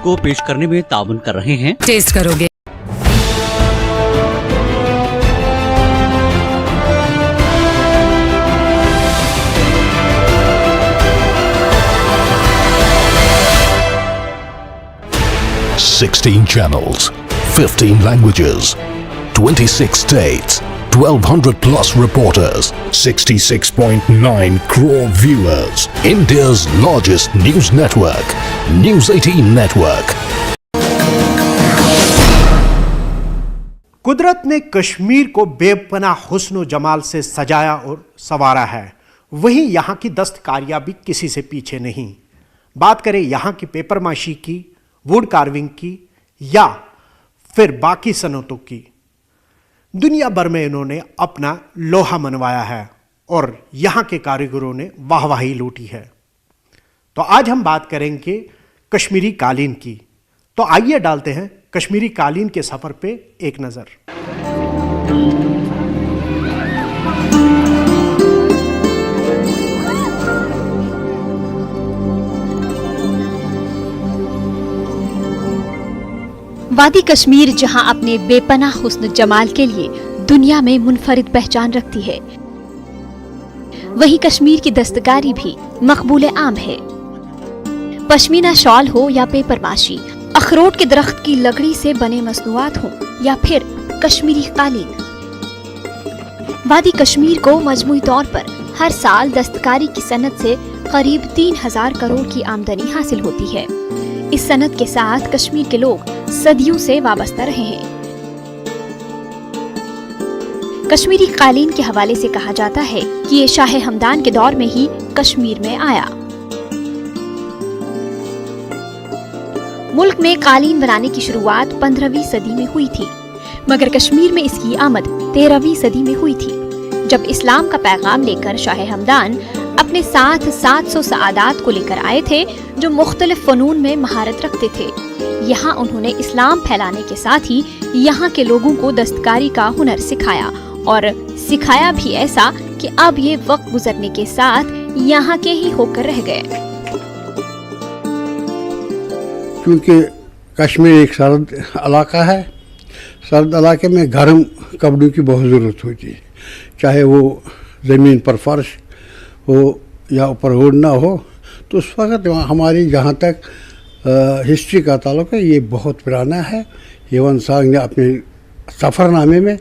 को पेश करने में ताउन कर रहे हैं। टेस्ट करोगे? Sixteen channels, 15 languages, 26 states, 1200 plus reporters, 66.9 crore viewers. India's largest news network, News 18 Network. कुदरत ने कश्मीर को बेपनाह हुस्न जमाल से सजाया और संवारा है, वहीं यहाँ की दस्तकारियाँ भी किसी से पीछे नहीं। बात करें यहाँ की पेपर माशी की, वुड कार्विंग की या फिर बाकी सनतों की, दुनिया भर में इन्होंने अपना लोहा मनवाया है और यहाँ के कारीगरों ने वाहवाही लूटी है। तो आज हम बात करेंगे कश्मीरी कालीन की। तो आइए डालते हैं कश्मीरी कालीन के सफ़र पे एक नज़र। वादी कश्मीर जहां अपने बेपनाह हुस्न जमाल के लिए दुनिया में मुनफरिद पहचान रखती है, वहीं कश्मीर की दस्तकारी भी मकबूल आम है। पश्मीना शॉल हो या पेपर माशी, अखरोट के दरख्त की लकड़ी से बने मसनूआत हो या फिर कश्मीरी कालीन, वादी कश्मीर को मजमूई तौर पर हर साल दस्तकारी की सनत से करीब 3000 करोड़ की आमदनी हासिल होती है। इस सनत के साथ कश्मीर के लोग सदियों से वाबस्ता रहे हैं। कश्मीरी कालीन के हवाले से कहा जाता है कि ये शाह हमदान के दौर में ही कश्मीर में आया। मुल्क में कालीन बनाने की शुरुआत 15वीं सदी में हुई थी, मगर कश्मीर में इसकी आमद 13वीं सदी में हुई थी, जब इस्लाम का पैगाम लेकर शाह हमदान अपने साथ 700 सआदात को लेकर आए थे, जो मुख्तलिफ फनून में महारत रखते थे। यहाँ उन्होंने इस्लाम फैलाने के साथ ही यहाँ के लोगों को दस्तकारी का हुनर सिखाया, और सिखाया भी ऐसा कि अब ये वक्त गुजरने के साथ यहाँ के ही होकर रह गए। क्योंकि कश्मीर एक सर्द इलाका है, सर्द इलाके में गर्म कपड़ों की बहुत ज़रूरत होती है, चाहे वो ज़मीन पर फर्श हो या ऊपर ओढ़ना हो। तो उस वक्त हमारी जहाँ तक हिस्ट्री का ताल्लुक है, ये बहुत पुराना है। हेवन सांग ने अपने सफ़रनामे में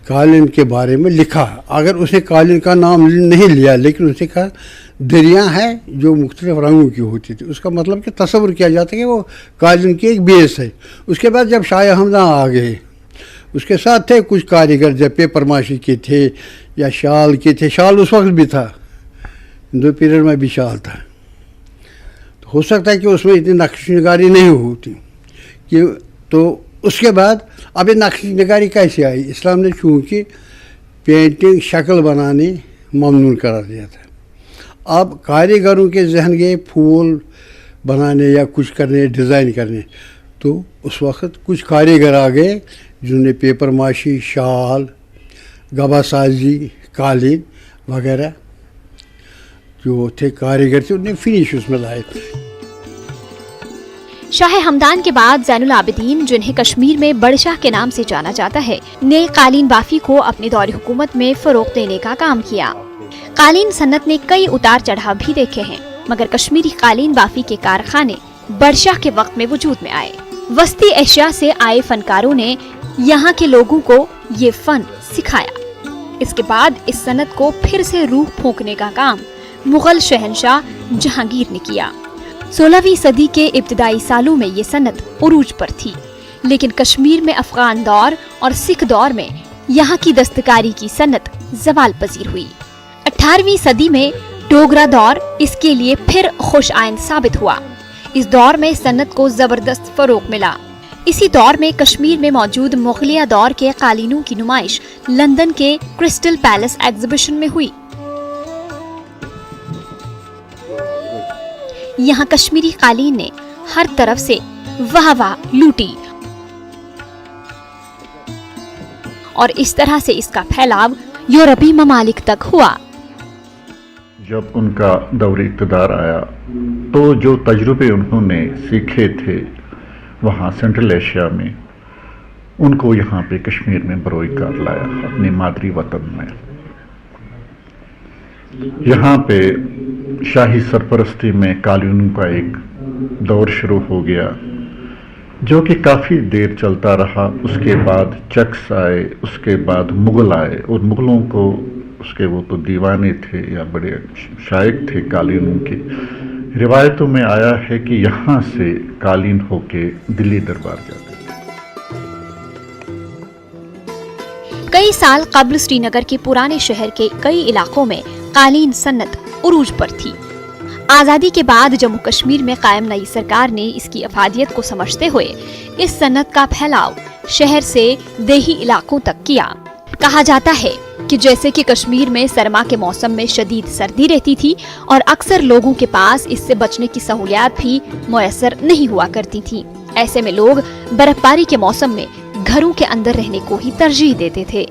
कालीन के बारे में लिखा। अगर उसने कालीन का नाम नहीं लिया, लेकिन उसने कहा दरिया है जो मुख्तलिफ रंगों की होती थी, उसका मतलब कि तस्वुर किया जाता है कि वो कालीन की एक बेस है। उसके बाद जब शाह हमदान आ गए, उसके साथ थे कुछ कारीगर, जब पेपर माशी के थे या शाल के थे। शाल उस वक्त भी था, दो पीरियड में भी शाल था। तो हो सकता है कि उसमें इतनी नक्श निगारी नहीं होती कि, तो उसके बाद अब ये नक्श निगारी कैसे आई? इस्लाम ने चूँकि पेंटिंग शक्ल बनाने ममनून करार दिया था, अब कारीगरों के जहन गए फूल बनाने या कुछ करने, डिज़ाइन करने। तो उस वक्त कुछ कारीगर आ गए जिन्होंने पेपर माशी, शाल, गबासाजी, कालीन वगैरह जो थे कारीगर थे, उन्हें फिनिश उसमें लाए थे। शाह हमदान के बाद ज़ैनुल आबिदीन, जिन्हें कश्मीर में बड़शाह के नाम से जाना जाता है, ने कालीन बाफी को अपने दौर हुकूमत में फरोग देने का काम किया। कालीन सन्नत ने कई उतार चढ़ाव भी देखे हैं, मगर कश्मीरी कालीन बाफी के कारखाने बड़शाह के वक्त में वजूद में आए। वस्ती एशिया से आए फनकारों ने यहाँ के लोगों को ये फन सिखाया। इसके बाद इस सन्नत को फिर से रूह फूंकने का काम मुगल शहनशाह जहांगीर ने किया। 16वीं सदी के इब्तिदाई सालों में ये सनत उरूज पर थी, लेकिन कश्मीर में अफगान दौर और सिख दौर में यहाँ की दस्तकारी की सनत ज़वाल पजीर हुई। 18वीं सदी में डोगरा दौर इसके लिए फिर खुश आइंद साबित हुआ। इस दौर में सनत को जबरदस्त फरोग मिला। इसी दौर में कश्मीर में मौजूद मुगलिया दौर के कालीनों की नुमाइश लंदन के क्रिस्टल पैलेस एग्जीबिशन में हुई। यहाँ कश्मीरी कालीन ने हर तरफ से वाह वाह लूटी और इस तरह से इसका फैलाव यूरोपीय ममालिक तक हुआ। जब उनका दौर इक़्तिदार आया तो जो तजुर्बे उन्होंने सीखे थे वहाँ सेंट्रल एशिया में, उनको यहाँ पे कश्मीर में बरोई कर लाया अपने मादरी वतन में। यहाँ पे शाही सरपरस्ती में कालीनों का एक दौर शुरू हो गया जो कि काफ़ी देर चलता रहा। उसके बाद चक्स आए, उसके बाद मुग़ल आए, और मुग़लों को उसके वो तो दीवाने थे या बड़े शायक थे कालीनों के। रिवायतों में आया है कि यहाँ से कालीन होके दिल्ली दरबार जाते थे। कई साल कब्ल श्रीनगर के पुराने शहर के कई इलाकों में कालीन सन्नत उरूज पर थी। आजादी के बाद जम्मू कश्मीर में कायम नई सरकार ने इसकी अफादियत को समझते हुए इस सन्नत का फैलाव शहर से देही इलाकों तक किया। कहा जाता है कि जैसे कि कश्मीर में सरमा के मौसम में शदीद सर्दी रहती थी और अक्सर लोगों के पास इससे बचने की सहूलियात भी मुयस्सर नहीं हुआ करती थी, ऐसे में लोग बर्फबारी के मौसम में घरों के अंदर रहने को ही तरजीह देते थे।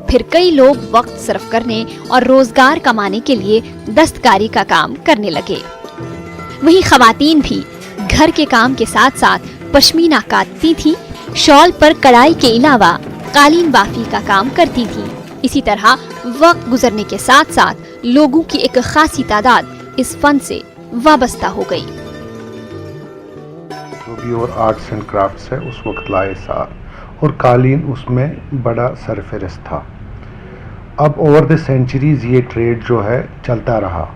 फिर कई लोग वक्त सर्फ करने और रोजगार कमाने के लिए दस्तकारी का काम करने लगे। वहीं खवातीन भी घर के काम के साथ साथ पश्मीना काटती थी, शॉल पर कढ़ाई के अलावा कालीन बाफी का काम करती थी। इसी तरह वक्त गुजरने के साथ साथ लोगों की एक खासी तादाद इस फन से वाबस्ता हो गई। जो भी और आर्ट्स एंड क्राफ्ट्स है उस वक्त लाए साथ, और कालीन उसमें बड़ा सरफहरिस्त था। अब ओवर द सेंचुरीज ये ट्रेड जो है चलता रहा।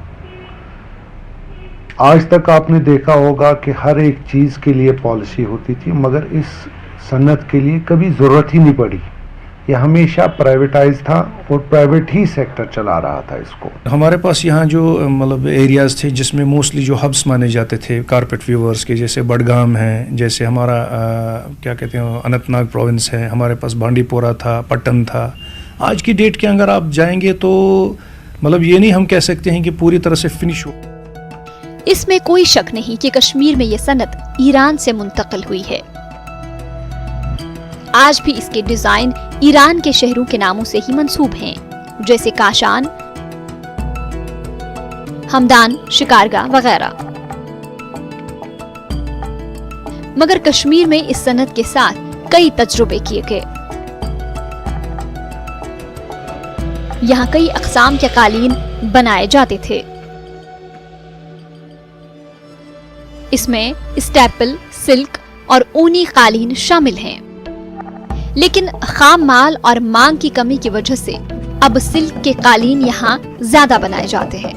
आज तक आपने देखा होगा कि हर एक चीज़ के लिए पॉलिसी होती थी, मगर इस सन्नत के लिए कभी ज़रूरत ही नहीं पड़ी। यह हमेशा प्राइवेटाइज था और प्राइवेट ही सेक्टर चला रहा था इसको। हमारे पास यहाँ जो मतलब एरियाज़ थे जिसमें मोस्टली जो हब्स माने जाते थे कारपेट वीवर्स के, जैसे बडगाम है, जैसे हमारा क्या कहते हैं अनंतनाग प्रोविंस है, हमारे पास बांडीपोरा था, पट्टन था। आज की डेट के अगर आप जाएंगे तो मतलब ये नहीं हम कह सकते हैं कि पूरी तरह से फिनिश हो। इसमें कोई शक नहीं कि कश्मीर में ये सनत ईरान से मुंतकिल हुई है। आज भी इसके डिजाइन ईरान के शहरों के नामों से ही मंसूब हैं, जैसे काशान, हमदान, शिकारगा वगैरह। मगर कश्मीर में इस सनत के साथ कई तजुर्बे किए गए। यहाँ कई अक़साम के कालीन बनाए जाते थे। इसमें स्टेपल, सिल्क और ऊनी कालीन शामिल हैं। लेकिन खाम माल और मांग की कमी की वजह से अब सिल्क के कालीन यहाँ ज्यादा बनाए जाते हैं।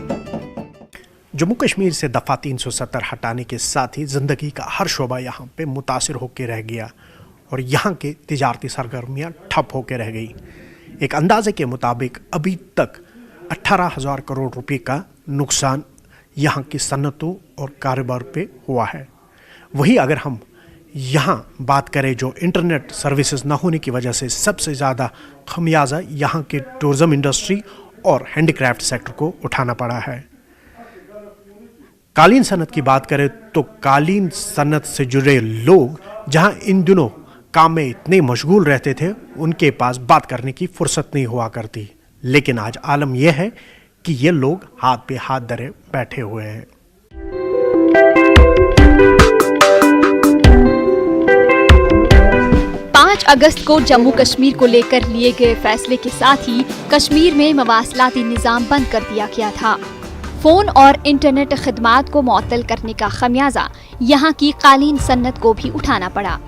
जम्मू कश्मीर से दफा 370 हटाने के साथ ही जिंदगी का हर शोबा यहाँ पे मुतासिर होकर रह गया और यहाँ के तिजारती सरगर्मियाँ ठप होकर रह गई। एक अंदाजे के मुताबिक अभी तक 18,000 करोड़ रुपए का नुकसान यहाँ की सन्नतों और कारोबार पे हुआ है। वही अगर हम यहाँ बात करें जो इंटरनेट सर्विसेज न होने की वजह से सबसे ज़्यादा खमियाजा यहाँ के टूरिज़्म इंडस्ट्री और हैंडीक्राफ्ट सेक्टर को उठाना पड़ा है। कालीन सन्नत की बात करें तो कालीन सन्नत से जुड़े लोग जहाँ इन दिनों काम में इतने मशगूल रहते थे उनके पास बात करने की फुर्सत नहीं हुआ करती। लेकिन आज आलम यह है कि ये लोग हाथ पे हाथ धरे बैठे हुए हैं। अगस्त को जम्मू कश्मीर को लेकर लिए गए फैसले के साथ ही कश्मीर में मवासलाती निज़ाम बंद कर दिया गया था। फोन और इंटरनेट खिदमात को मुअत्तल करने का खमियाजा यहाँ की कालीन सन्नत को भी उठाना पड़ा।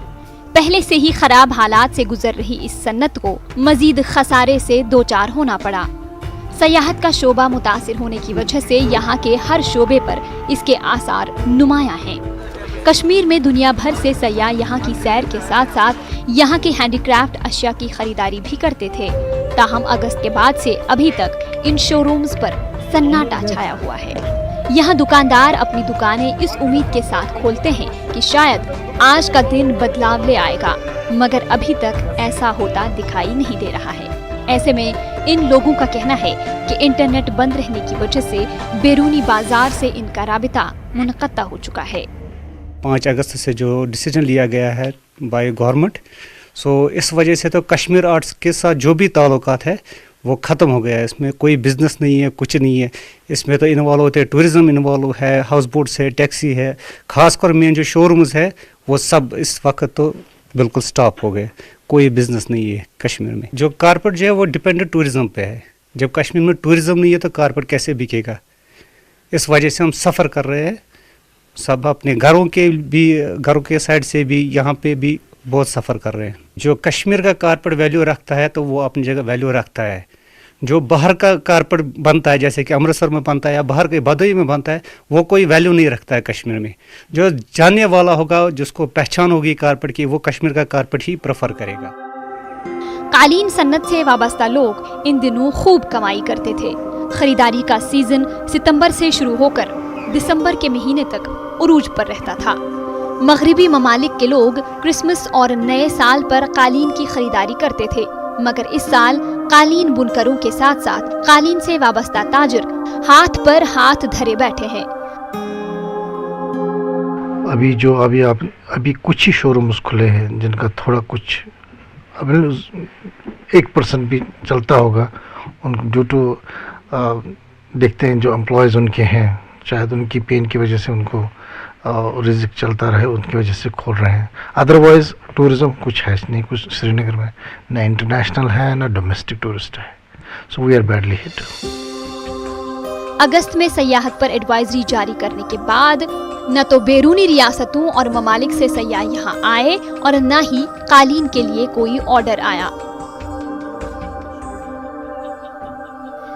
पहले से ही खराब हालात से गुजर रही इस सन्नत को मजीद खसारे से दो चार होना पड़ा। सयाहत का शोबा मुतासिर होने की वजह से यहाँ के हर शोबे पर इसके आसार नुमायां हैं। कश्मीर में दुनिया भर से सयाह यहाँ की सैर के साथ साथ यहाँ के हैंडीक्राफ्ट अशिया की खरीदारी भी करते थे। ताहम अगस्त के बाद से अभी तक इन शोरूम्स पर सन्नाटा छाया हुआ है। यहाँ दुकानदार अपनी दुकानें इस उम्मीद के साथ खोलते हैं कि शायद आज का दिन बदलाव ले आएगा, मगर अभी तक ऐसा होता दिखाई नहीं दे रहा है। ऐसे में इन लोगों का कहना है कि इंटरनेट बंद रहने की वजह से बैरूनी बाजार से इनका राबिता मुनक़ता हो चुका है। 5 अगस्त से जो डिसीजन लिया गया है बाय गवर्नमेंट, सो इस वजह से तो कश्मीर आर्ट्स के साथ जो भी ताल्लुकात है वो ख़त्म हो गया है। इसमें कोई बिज़नेस नहीं है, कुछ नहीं है। इसमें तो इन्वॉल्व होते हैं, टूरिज़्म इन्वॉल्व है, हाउस बोट्स है, टैक्सी है। ख़ासकर मेन जो शोरूम्स है वो सब इस वक्त तो बिल्कुल स्टॉप हो गए, कोई बिजनेस नहीं है कश्मीर में। जो कारपेट जो है वो डिपेंडेंट टूरिज्म पे है, जब कश्मीर में टूरिज्म नहीं है तो कारपेट कैसे बिकेगा? इस वजह से हम सफ़र कर रहे हैं सब, अपने घरों के साइड से भी, यहाँ पे भी बहुत सफ़र कर रहे हैं। जो कश्मीर का कारपेट वैल्यू रखता है तो वो अपनी जगह वैल्यू रखता है। जो बाहर का कारपेट बनता है, जैसे कि अमृतसर में बनता है या बाहर के भदोही में बनता है, वो कोई वैल्यू नहीं रखता है कश्मीर में। जो जानने वाला होगा, जिसको पहचान होगी कारपेट की, वो कश्मीर का कारपेट ही प्रेफर करेगा। कालीन सन्नत से वाबस्ता लोग इन दिनों खूब कमाई करते थे। खरीदारी का सीजन सितंबर से शुरू होकर दिसंबर के महीने तक उरूज पर रहता था। मगरिबी ममालिक के लोग क्रिसमस और नए साल पर कालीन की खरीदारी करते थे, मगर इस साल कालीन बुनकरों के साथ साथ कालीन से वाबस्ता ताजर हाथ पर हाथ धरे बैठे हैं। अभी कुछ ही शोरूम्स खुले हैं जिनका थोड़ा कुछ 1% भी चलता होगा। उन ड्यू टू देखते हैं जो एम्प्लॉयज़ उनके हैं, शायद उनकी पेन की वजह से उनको रिज़्क चलता रहे, उनकी वजह से खोल रहे हैं। अदरवाइज़ टूरिज़्म कुछ है नहीं, कुछ श्रीनगर में ना इंटरनेशनल है ना डोमेस्टिक टूरिस्ट है। So we are badly hit. अगस्त में सयाहत पर एडवाइजरी जारी करने के बाद न तो बैरूनी रियासतों और ममालिक से सयाह यहाँ आए और न ही कालीन के लिए कोई ऑर्डर आया।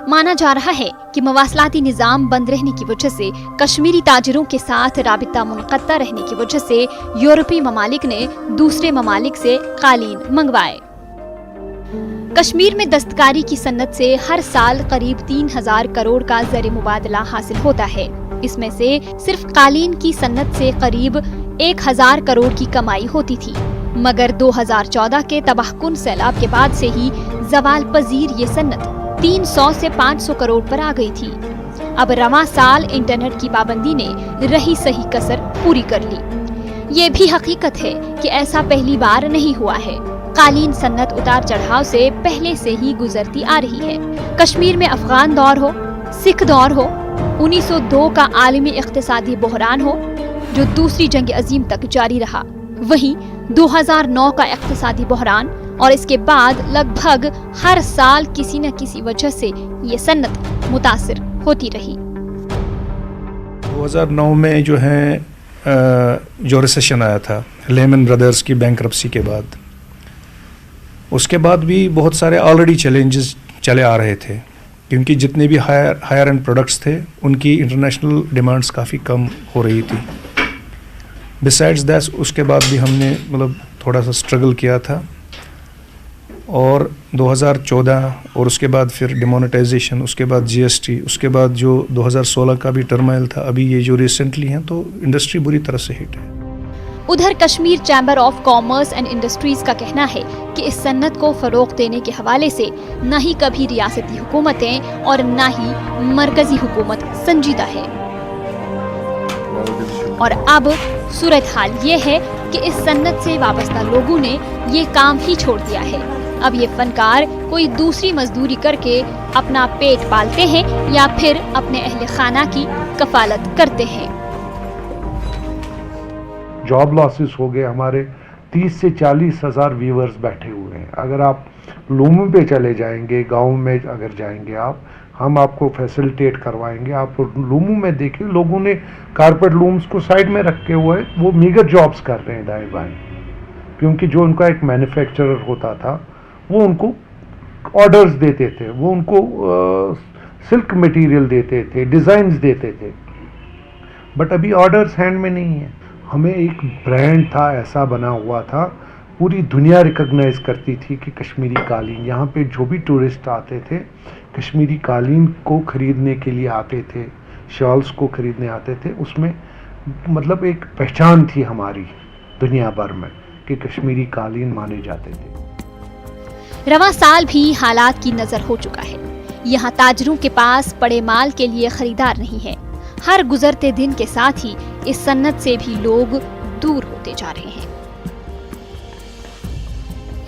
माना जा रहा है कि मवासलाती निजाम बंद रहने की वजह से कश्मीरी ताजिरों के साथ राबिता मुनक़त्ता रहने की वजह से यूरोपीय ममालिक ने दूसरे ममालिक से कालीन मंगवाए। कश्मीर में दस्तकारी की सन्नत से हर साल करीब 3000 करोड़ का ज़र मुबादला हासिल होता है। इसमें से सिर्फ कालीन की सन्नत से करीब 1000 करोड़ की कमाई होती थी, मगर 2014 के तबाहकुन सैलाब के बाद से ही ज़वाल पजीर ये सन्नत 300 से 500 करोड़ पर आ गई थी। अब रवां साल इंटरनेट की पाबंदी ने रही सही कसर पूरी कर ली। ये भी हकीकत है कि ऐसा पहली बार नहीं हुआ है। कालीन सन्नत उतार चढ़ाव से पहले से ही गुजरती आ रही है। कश्मीर में अफगान दौर हो, सिख दौर हो, 1902 का आलमी इक्तिसादी बहरान हो जो दूसरी जंग अजीम तक जारी रहा, वहीं 2009 का इक्तिसादी बहरान और इसके बाद लगभग हर साल किसी न किसी वजह से ये सन्नत मुतासिर होती रही। 2009 में जो है जो रिसेशन आया था लेमन ब्रदर्स की बैंक्रप्सी के बाद, उसके बाद भी बहुत सारे ऑलरेडी चैलेंजेस चले आ रहे थे, क्योंकि जितने भी हायर एंड प्रोडक्ट्स थे उनकी इंटरनेशनल डिमांड्स काफ़ी कम हो रही थी। बिसाइड्स दैट उसके बाद भी हमने मतलब थोड़ा सा स्ट्रगल किया था, और 2014 और उसके बाद फिर डिमोनेटाइजेशन, उसके बाद जीएसटी, उसके बाद जो 2016 का भी टर्माइल था, अभी ये जो रिसेंटली हैं, तो इंडस्ट्री बुरी तरह से हिट है। उधर Kashmir chamber of commerce and industries का कहना है कि इस सन्नत को फरोग देने के हवाले से न ही कभी रियासती हुकूमतें और न ही मरकजी हुकूमत संजीदा है। और अब सूरत हाल ये है कि इस सन्नत से वाबस्ता लोगों ने ये काम ही छोड़ दिया है। अब ये फनकार कोई दूसरी मजदूरी करके अपना पेट पालते हैं या फिर अपने अहले खाना की कफालत करते हैं। जॉब लॉसेस हो गए, हमारे 30 से 40 हज़ार व्यूअर्स बैठे हुए हैं। अगर आप लूमू पे चले जाएंगे, गांव में अगर जाएंगे आप, हम आपको फैसिलिटेट करवाएंगे। आप लूमू में देखिए, लोगों ने कारपेट लूम्स को साइड में रखे हुए, वो मीगर जॉब्स कर रहे हैं दाएं बाएं, क्योंकि जो उनका एक मैन्युफैक्चरर होता था वो उनको ऑर्डर्स देते थे, वो उनको सिल्क मटेरियल देते थे, डिज़ाइंस देते थे, बट अभी ऑर्डर्स हैंड में नहीं है। हमें एक ब्रांड था ऐसा बना हुआ था, पूरी दुनिया रिकॉग्नाइज करती थी कि कश्मीरी कालीन, यहाँ पे जो भी टूरिस्ट आते थे कश्मीरी कालीन को ख़रीदने के लिए आते थे, शॉल्स को ख़रीदने आते थे। उसमें मतलब एक पहचान थी हमारी दुनिया भर में कि कश्मीरी कालीन माने जाते थे। रवां साल भी हालात की नज़र हो चुका है। यहाँ ताजरों के पास पड़े माल के लिए खरीदार नहीं है। हर गुजरते दिन के साथ ही इस सन्नत से भी लोग दूर होते जा रहे हैं।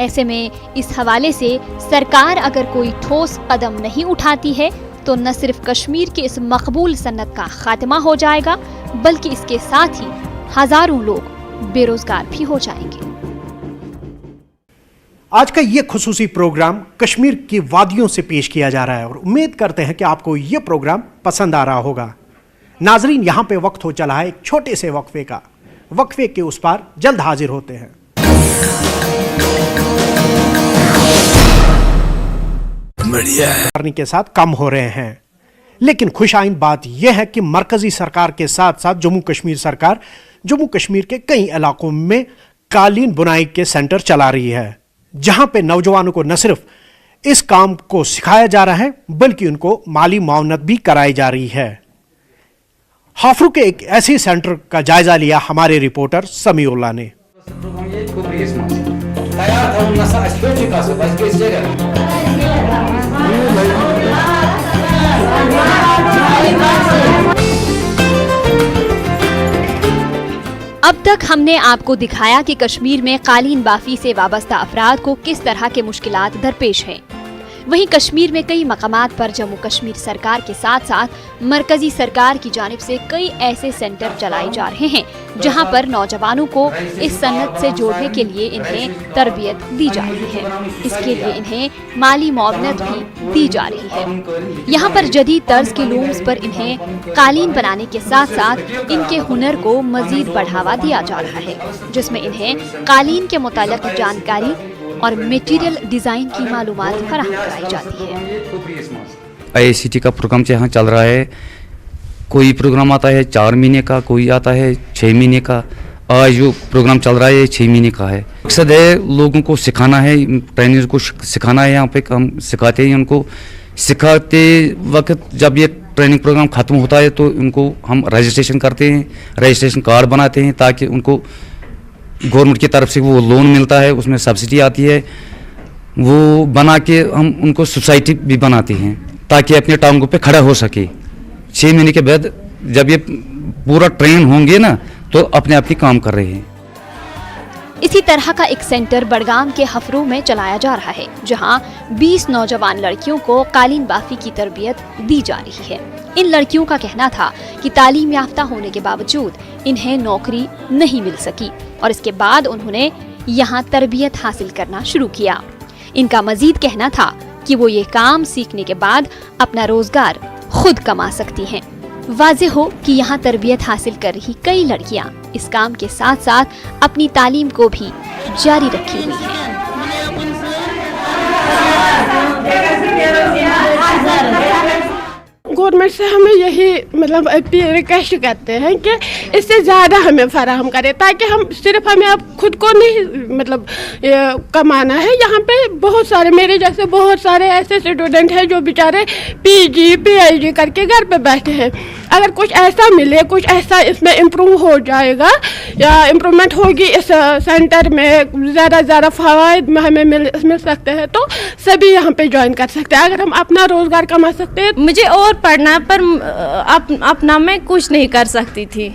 ऐसे में इस हवाले से सरकार अगर कोई ठोस कदम नहीं उठाती है तो न सिर्फ कश्मीर की इस मकबूल सन्नत का खात्मा हो जाएगा, बल्कि इसके साथ ही हजारों लोग बेरोजगार भी हो जाएंगे। आज का ये खुसूसी प्रोग्राम कश्मीर की वादियों से पेश किया जा रहा है और उम्मीद करते हैं कि आपको ये प्रोग्राम पसंद आ रहा होगा। नाजरीन, यहाँ पे वक्त हो चला है एक छोटे से वक्फे का। वक्फे के उस पार जल्द हाजिर होते हैं। बढ़िया के साथ कम हो रहे हैं, लेकिन खुशाइन बात यह है कि मरकजी सरकार के साथ साथ जम्मू कश्मीर सरकार जम्मू कश्मीर के कई इलाकों में कालीन बुनाई के सेंटर चला रही है, जहां पे नौजवानों को न सिर्फ इस काम को सिखाया जा रहा है बल्कि उनको माली मावनत भी कराई जा रही है। हाफरू के एक ऐसे सेंटर का जायजा लिया हमारे रिपोर्टर समीउल्लाह ने। अब तक हमने आपको दिखाया कि कश्मीर में कालीन बाफी से वाबस्ता अफराद को किस तरह के मुश्किलात दरपेश हैं। वहीं कश्मीर में कई मकामात पर जम्मू कश्मीर सरकार के साथ साथ मरकजी सरकार की जानिब से कई ऐसे सेंटर चलाए जा रहे हैं जहां पर नौजवानों को इस सन्नत से जोड़ने के लिए इन्हें तरबियत दी जा रही है। इसके लिए इन्हें माली मुआवनत भी दी जा रही है। यहाँ पर जदीद तर्ज के लूम्स पर इन्हें कालीन बनाने के साथ साथ इनके हुनर को मजीद बढ़ावा दिया जा रहा है, जिसमें इन्हें कालीन के मुतालिक जानकारी और मटेरियल डिजाइन की मालूमात फराहम कराई जाती है। IICT का प्रोग्राम यहाँ चल रहा है। कोई प्रोग्राम आता है 4 महीने का, कोई आता है 6 महीने का। आज जो प्रोग्राम चल रहा है 6 महीने का है। मकसद है लोगों को सिखाना है, ट्रेनर्स को सिखाना है। यहाँ पे हम सिखाते हैं उनको। सिखाते वक्त जब ये ट्रेनिंग प्रोग्राम ख़त्म होता है तो उनको हम रजिस्ट्रेशन करते हैं, रजिस्ट्रेशन कार्ड बनाते हैं ताकि उनको गवर्नमेंट की तरफ से वो लोन मिलता है, उसमें सब्सिडी आती है। वो बना के हम उनको सोसाइटी भी बनाते हैं ताकि अपने टांगों पे खड़ा हो सके। 6 महीने के बाद जब ये पूरा ट्रेन होंगे ना तो अपने आप ही काम कर रहे हैं। इसी तरह का एक सेंटर बड़गाम के हफरू में चलाया जा रहा है, जहां 20 नौजवान लड़कियों को कालीन बाफी की तरबियत दी जा रही है। इन लड़कियों का कहना था कि तालीम याफ्ता होने के बावजूद इन्हें नौकरी नहीं मिल सकी और इसके बाद उन्होंने यहाँ तरबियत हासिल करना शुरू किया। इनका मजीद कहना था कि वो ये काम सीखने के बाद अपना रोजगार खुद कमा सकती हैं। वाज़ेह हो कि यहाँ तरबियत हासिल कर रही कई लड़कियाँ इस काम के साथ साथ अपनी तालीम को भी जारी रखी हुई हैं। गवर्नमेंट से हमें यही मतलब रिक्वेस्ट करते हैं कि इससे ज़्यादा हमें फराहम करें ताकि हम सिर्फ हमें अब खुद को नहीं मतलब कमाना है। यहाँ पे बहुत सारे मेरे जैसे बहुत सारे ऐसे स्टूडेंट हैं जो बेचारे PG PhD करके घर पे बैठे हैं। अगर कुछ ऐसा मिले, कुछ ऐसा इसमें इम्प्रूव हो जाएगा या इम्प्रूवमेंट होगी इस सेंटर में, ज़्यादा फ़वाइद हमें मिल सकते हैं तो सभी यहाँ पे ज्वाइन कर सकते हैं। अगर हम अपना रोज़गार कमा सकते हैं। मुझे और पढ़ना पर अपना मैं कुछ नहीं कर सकती थी।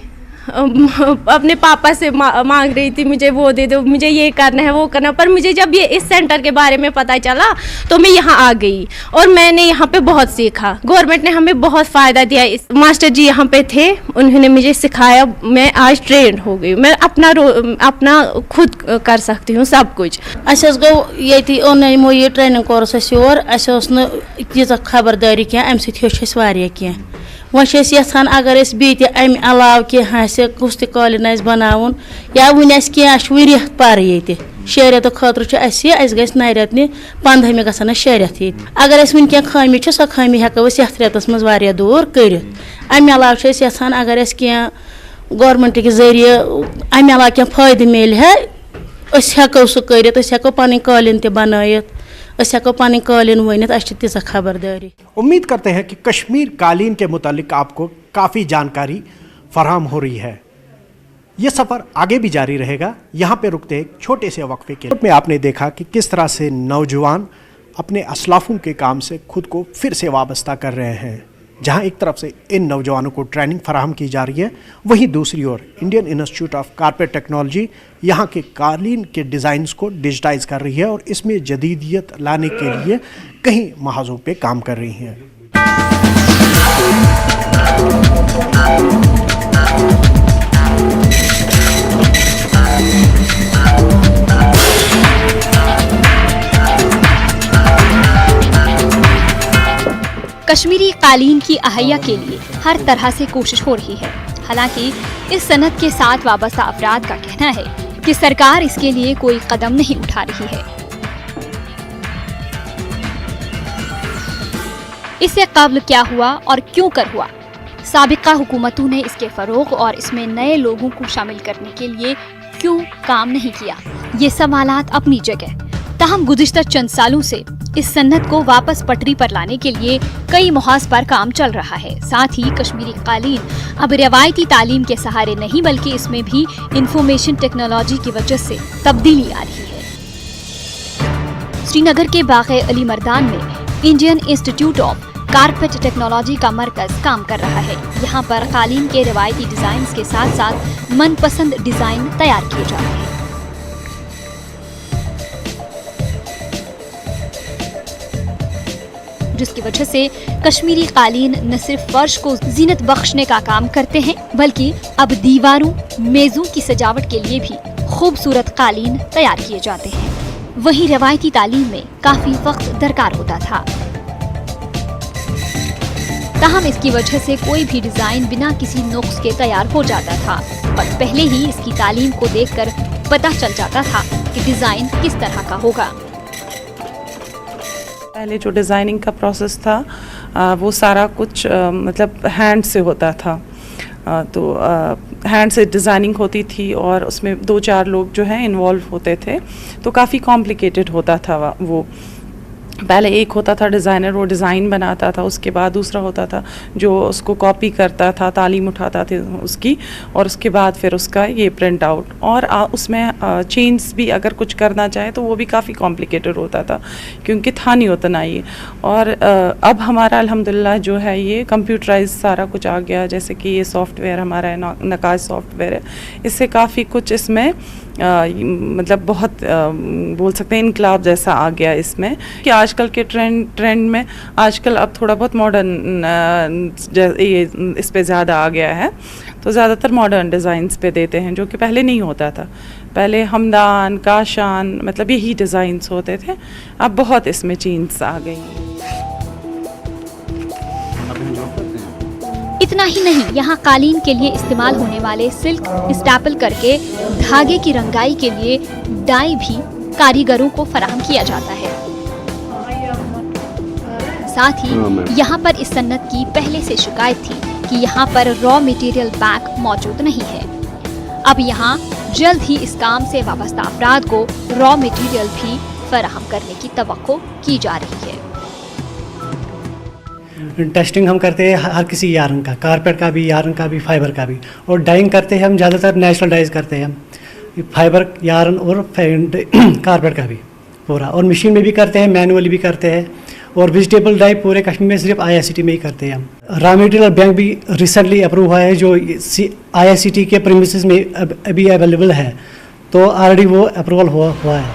अपने पापा से मांग रही थी मुझे वो दे दो, मुझे ये करना है वो करना, पर मुझे जब ये इस सेंटर के बारे में पता चला तो मैं यहाँ आ गई और मैंने यहाँ पे बहुत सीखा। गवर्नमेंट ने हमें बहुत फ़ायदा दिया। मास्टर जी यहाँ पे थे, उन्होंने मुझे सिखाया। मैं आज ट्रेन हो गई, मैं अपना खुद कर सकती हूँ सब कुछ। गो ये ओन ये ट्रेनिंग कोर्स योर तीजा खबरदारी क्या अम सह वह यहान अगर अम अलाव कह कुछ कालीन बनावन या वन वह पर ये 6 रेतों खतर गस नए रेतन 15 गसन 6 रेत ये अगर वन क्या खामी सो खामी हेको यथ रेतस मज दूर कर। अम अलाव यहान अगर क्या गवर्नमेंट के जरिए अम अलाव क्या फायदे मिल है हेको सह कर पन कालीन बनायत हेको पन कालीन वनित तीजा खबरदारी। उम्मीद करते हैं कि कश्मीर कालीन के मुतालिक आपको काफ़ी जानकारी फराहम हो रही है। ये सफ़र आगे भी जारी रहेगा। यहाँ पे रुकते एक छोटे से वक्फे के में आपने देखा कि किस तरह से नौजवान अपने असलाफों के काम से खुद को फिर से वाबस्ता कर रहे हैं। जहाँ एक तरफ से इन नौजवानों को ट्रेनिंग फराहम की जा रही है, वहीं दूसरी ओर Indian institute of carpet technology यहाँ के कालीन के डिज़ाइंस को डिजिटाइज कर रही है और इसमें जदीदियत लाने के लिए कई महाजों पे काम कर रही है। कश्मीरी कालीन की अहैया के लिए हर तरह से कोशिश हो रही है। हालांकि इस सनत के साथ वाबस्ता अफराद का कहना है कि सरकार इसके लिए कोई कदम नहीं उठा रही है। इससे कब्ल क्या हुआ और क्यों कर हुआ, साबिका हुकूमतों ने इसके फरोग और इसमें नए लोगों को शामिल करने के लिए क्यों काम नहीं किया, ये सवालात अपनी जगह। ताहम गुज़िश्ता चंद सालों से इस सन्नत को वापस पटरी पर लाने के लिए कई मुहाज पर काम चल रहा है। साथ ही कश्मीरी कालीन अब रवायती तालीम के सहारे नहीं बल्कि इसमें भी इंफॉर्मेशन टेक्नोलॉजी की वजह से तब्दीली आ रही है। श्रीनगर के बाग़े अली मर्दान में Indian institute of carpet technology का मरकज काम कर रहा है। यहाँ पर कालीन के रवायती डिजाइन के साथ साथ मनपसंद डिजाइन तैयार किए जा रहे हैं, जिसकी वजह से कश्मीरी कालीन न सिर्फ फर्श को जीनत बख्शने का काम करते हैं बल्कि अब दीवारों, मेजों की सजावट के लिए भी खूबसूरत कालीन तैयार किए जाते हैं। वहीं रवायती तालीम में काफी वक्त दरकार होता था, ताहम इसकी वजह से कोई भी डिजाइन बिना किसी नुक्स के तैयार हो जाता था और पहले ही इसकी तालीम को देखकर पता चल जाता था कि डिजाइन किस तरह का होगा। पहले जो डिज़ाइनिंग का प्रोसेस था वो सारा कुछ मतलब हैंड से होता था, तो हैंड से डिज़ाइनिंग होती थी और उसमें 2-4 लोग जो हैं इन्वॉल्व होते थे, तो काफ़ी कॉम्प्लिकेटेड होता था वो। पहले एक होता था डिज़ाइनर, वो डिज़ाइन बनाता था, उसके बाद दूसरा होता था जो उसको कॉपी करता था, तालीम उठाता था उसकी, और उसके बाद फिर उसका ये प्रिंट आउट, और उसमें चेंज भी अगर कुछ करना चाहे तो वो भी काफ़ी कॉम्प्लिकेटेड होता था क्योंकि था नहीं उतना ये। और अब हमारा अल्हम्दुलिल्लाह जो है ये कंप्यूटराइज सारा कुछ आ गया, जैसे कि ये सॉफ्टवेयर हमारा है नकाश सॉफ्टवेयर है, इससे काफ़ी कुछ इसमें मतलब बहुत बोल सकते हैं इनकलाब जैसा आ गया इसमें कि आजकल के ट्रेंड में आजकल अब थोड़ा बहुत मॉडर्न ये इस पे ज़्यादा आ गया है, तो ज़्यादातर मॉडर्न डिज़ाइंस पे देते हैं जो कि पहले नहीं होता था। पहले हमदान, काशान मतलब यही डिज़ाइंस होते थे, अब बहुत इसमें चेंज आ गई। इतना ही नहीं, यहाँ कालीन के लिए इस्तेमाल होने वाले सिल्क स्टैपल करके धागे की रंगाई के लिए डाई भी कारीगरों को फराहम किया जाता है। साथ ही यहाँ पर इस सन्नत की पहले से शिकायत थी कि यहाँ पर रॉ मटेरियल बैंक मौजूद नहीं है। अब यहाँ जल्द ही इस काम से वाबस्ता अफराद को रॉ मटेरियल भी फराहम करने की तवक्को की जा रही है। टेस्टिंग हम करते हैं हर किसी यार्न का, कारपेट का भी, यार्न का भी, फाइबर का भी, और डाइंग करते हैं हम ज़्यादातर नेचुरल डाइज करते हैं हम, फाइबर, यार्न और कारपेट का भी पूरा, और मशीन में भी करते हैं, मैनुअली भी करते हैं, और वेजिटेबल डाई पूरे कश्मीर में सिर्फ IICT में ही करते हैं हम। रॉ मटेरियल बैंक भी रिसेंटली अप्रूव हुआ है जो IICT के प्रीमिसेस में अभी अवेलेबल है, तो ऑलरेडी वो अप्रूवल हुआ है।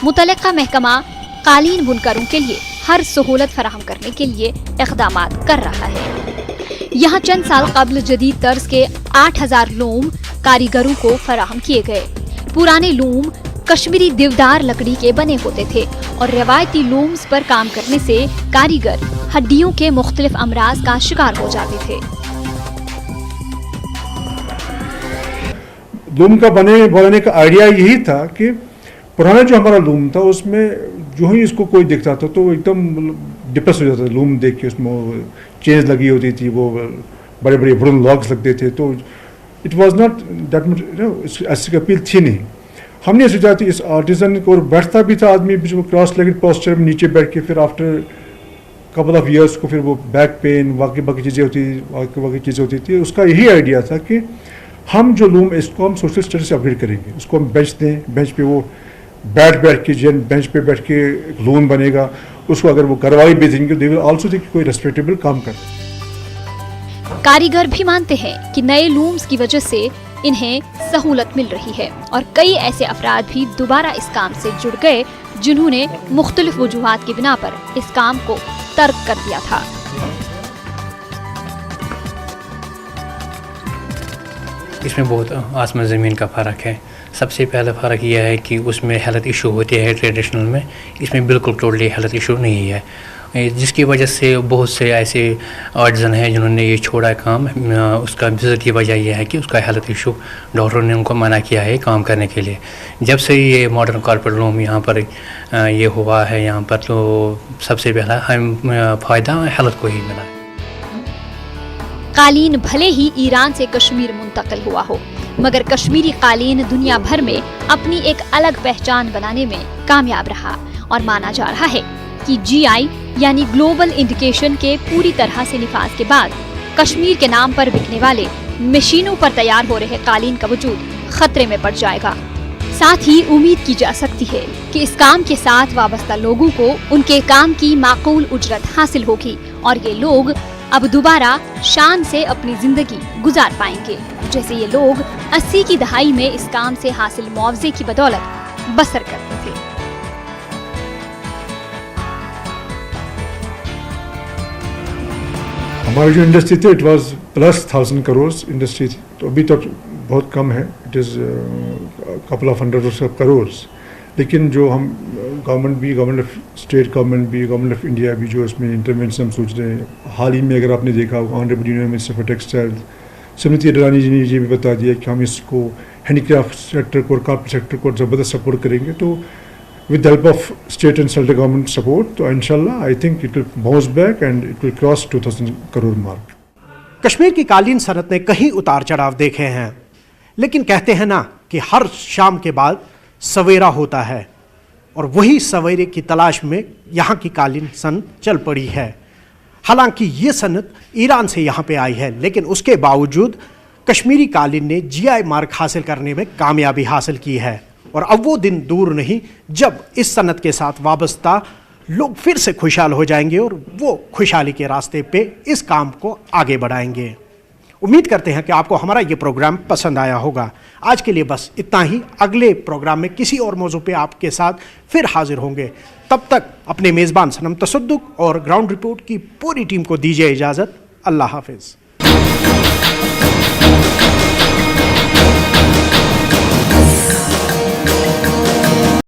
मुतल्लिका महकमा कालीन बुनकरों के लिए हर सहूलत फराहम करने के लिए इक़दामात कर रहा है। यहाँ चंद साल कबल जदीद तर्ज के 8000 लूम कारीगरों को फराहम किए गए। पुराने लूम कश्मीरी देवदार लकड़ी के बने होते थे और रवायती लूम्स पर काम करने से कारीगर हड्डियों के मुख्तलिफ अमराज का शिकार हो जाते थे। लूम का बनाने का आइडिया यही था कि पुराना जो हमारा लूम था उसमें जो ही इसको कोई देखता था तो एकदम डिप्रेस हो जाता था लूम देख के, उसमें चेंज लगी होती थी, वो बड़े बड़े वुडन लॉग्स लगते थे, तो it was not that much ऐसी अपील थी नहीं। हमने सोचा था इस आर्टिजन को, बैठता भी था आदमी जो क्रॉस लेगेड पोस्चर में नीचे बैठ के, फिर आफ्टर कपल ऑफ ईयर्स को फिर वो बैक पेन बाकी चीज़ें होती थी। उसका यही आइडिया था कि हम जो लूम इसको हम सोशल स्टेटस से अपग्रेड करेंगे, उसको हम बेच दें, बेंच पे वो बैठ के बेंच पे बैठ के लूम बनेगा, उसको अगर वो करवाई भी देंगे दे विल आल्सो थिंक कोई रेस्पेक्टेबल काम कर। कारीगर भी मानते हैं कि नए लूम्स की वजह से इन्हें सहूलत मिल रही है और कई ऐसे अफराद भी दोबारा इस काम से जुड़ गए जिन्होंने मुख्तलिफ वजूहात की बिना पर इस काम को तर्क कर दिया था। इसमें बहुत आसमान ज़मीन का फ़र्क है। सबसे पहला फ़र्क यह है कि उसमें हेल्थ इशू होते हैं ट्रेडिशनल में, इसमें बिल्कुल टोटली हेल्थ इशू नहीं है। जिसकी वजह से बहुत से ऐसे आर्टिजन हैं जिन्होंने ये छोड़ा है काम। उसका ज़रूरी वजह यह है कि उसका हेल्थ इशू, डॉक्टरों ने उनको मना किया है काम करने के लिए। जब से ये मॉडर्न कॉर्पोरेट लूम यहाँ पर ये हुआ है यहाँ पर, तो सबसे पहला हम फ़ायदा हेल्थ को ही मिला है। कालीन भले ही ईरान से कश्मीर मुंतकिल हुआ हो, मगर कश्मीरी कालीन दुनिया भर में अपनी एक अलग पहचान बनाने में कामयाब रहा और माना जा रहा है कि GI यानी ग्लोबल इंडिकेशन के पूरी तरह से निफाज के बाद कश्मीर के नाम पर बिकने वाले मशीनों पर तैयार हो रहे कालीन का वजूद खतरे में पड़ जाएगा। साथ ही उम्मीद की जा सकती है कि इस काम के साथ वाबस्ता लोगों को उनके काम की माकूल उजरत हासिल होगी और ये लोग अब दोबारा शान से अपनी जिंदगी गुजार पाएंगे, जैसे ये लोग 80 की दहाई में इस काम से हासिल मुआवजे की बदौलत बसर करते थे। हमारी जो इंडस्ट्री थी it was plus 1000 crore industry थी, तो अभी तक बहुत कम है, it is couple of hundred crore. लेकिन जो हम गवर्नमेंट भी, गवर्नमेंट ऑफ स्टेट गवर्नमेंट भी, गवर्नमेंट ऑफ इंडिया भी जो इसमें इंटरवेंशन हम सोच रहे हैं। हाल ही में अगर आपने देखा होगा honourable union minister for textile Smriti Irani ji ने ये भी बता दिया कि हम इसको हैंडीक्राफ्ट सेक्टर को और कॉर्पोरेट सेक्टर को ज़बरदस्त सपोर्ट करेंगे। तो with the help of state and central government support, तो इंशाल्लाह I think it will bounce back and it will cross 2000 crore mark. Kashmir की कालीन सनत ने कई उतार चढ़ाव देखे हैं, लेकिन कहते हैं ना कि हर शाम के बाद सवेरा होता है, और वही सवेरे की तलाश में यहाँ की कालीन सन चल पड़ी है। हालांकि ये सनत ईरान से यहाँ पे आई है, लेकिन उसके बावजूद कश्मीरी कालीन ने GI मार्क हासिल करने में कामयाबी हासिल की है। और अब वो दिन दूर नहीं जब इस सनत के साथ वाबस्ता लोग फिर से खुशहाल हो जाएंगे और वो खुशहाली के रास्ते पे इस काम को आगे बढ़ाएंगे। उम्मीद करते हैं कि आपको हमारा ये प्रोग्राम पसंद आया होगा। आज के लिए बस इतना ही। अगले प्रोग्राम में किसी और मौजू पे आपके साथ फिर हाजिर होंगे। तब तक अपने मेज़बान सनम तसद्दुक और ग्राउंड रिपोर्ट की पूरी टीम को दीजिए इजाज़त। अल्लाह हाफिज़।